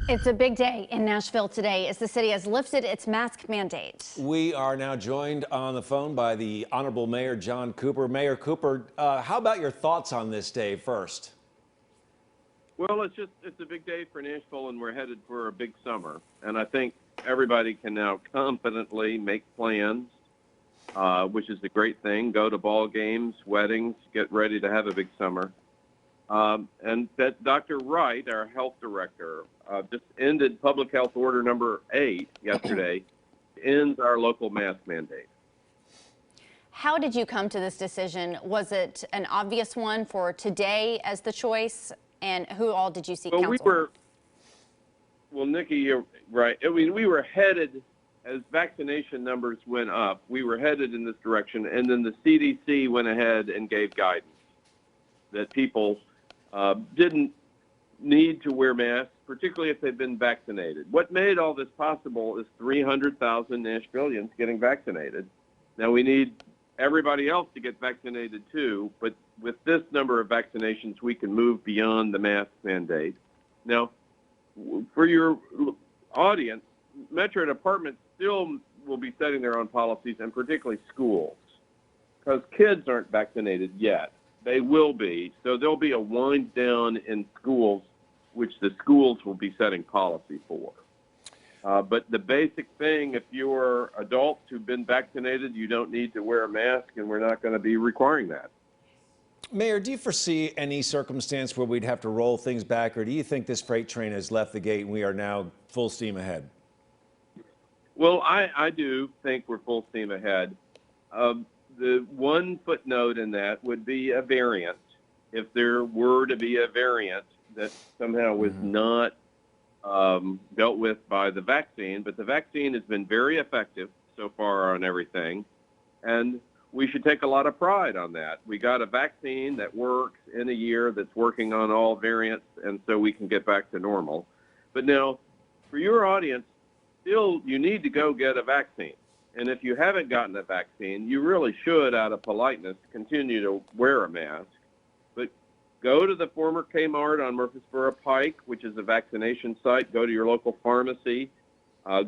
It's a big day in Nashville today as the city has lifted its mask mandate. We are now joined on the phone by the Honorable Mayor John Cooper. Mayor Cooper, how about your thoughts on this day first? Well, it's a big day for Nashville, and we're headed for a big summer. And I think everybody can now confidently make plans, which is a great thing. Go to ball games, weddings, get ready to have a big summer. And that Dr. Wright, our health director, just ended Public Health Order number 8 yesterday, ends our local mask mandate. How did you come to this decision? Was it an obvious one for today as the choice? And who all did you seek counsel? Well, Nikki, you're right. I mean, we were headed, as vaccination numbers went up, we were headed in this direction. And then the CDC went ahead and gave guidance that people didn't need to wear masks, particularly if they've been vaccinated. What made all this possible is 300,000 Nashvillians getting vaccinated. Now we need everybody else to get vaccinated too, but with this number of vaccinations, we can move beyond the mask mandate. Now, for your audience, Metro Department still will be setting their own policies, and particularly schools, because kids aren't vaccinated yet. They will be. So there'll be a wind down in schools, which the schools will be setting policy for. But the basic thing, if you're adults who've been vaccinated, you don't need to wear a mask, and we're not going to be requiring that. Mayor, do you foresee any circumstance where we'd have to roll things back, or do you think this freight train has left the gate and we are now full steam ahead? Well, I do think we're full steam ahead. The one footnote in that would be a variant. If there were to be a variant that somehow was not dealt with by the vaccine, but the vaccine has been very effective so far on everything, and we should take a lot of pride on that. We got a vaccine that works in a year, that's working on all variants, and so we can get back to normal. But now, for your audience, still, you need to go get a vaccine. And if you haven't gotten a vaccine, you really should, out of politeness, continue to wear a mask. But go to the former Kmart on Murfreesboro Pike, which is a vaccination site. Go to your local pharmacy.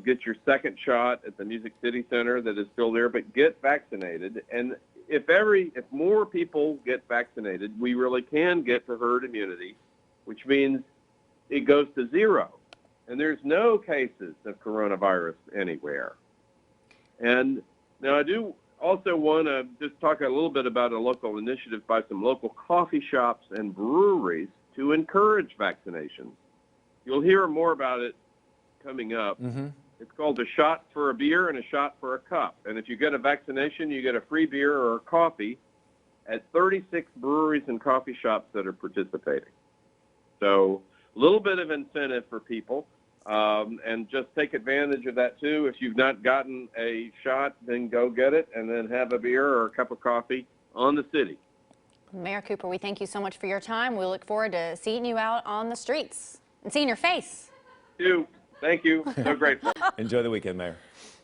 Get your second shot at the Music City Center that is still there. But get vaccinated. And if more people get vaccinated, we really can get to herd immunity, which means it goes to zero. And there's no cases of coronavirus anywhere. And now I do also want to just talk a little bit about a local initiative by some local coffee shops and breweries to encourage vaccinations. You'll hear more about it coming up. It's called a shot for a beer and a shot for a cup. And if you get a vaccination, you get a free beer or a coffee at 36 breweries and coffee shops that are participating. So a little bit of incentive for people. And just take advantage of that too. If you've not gotten a shot, then go get it and then have a beer or a cup of coffee on the city. Mayor Cooper, we thank you so much for your time. We look forward to seeing you out on the streets and seeing your face. Thank you. So grateful. Enjoy the weekend, Mayor.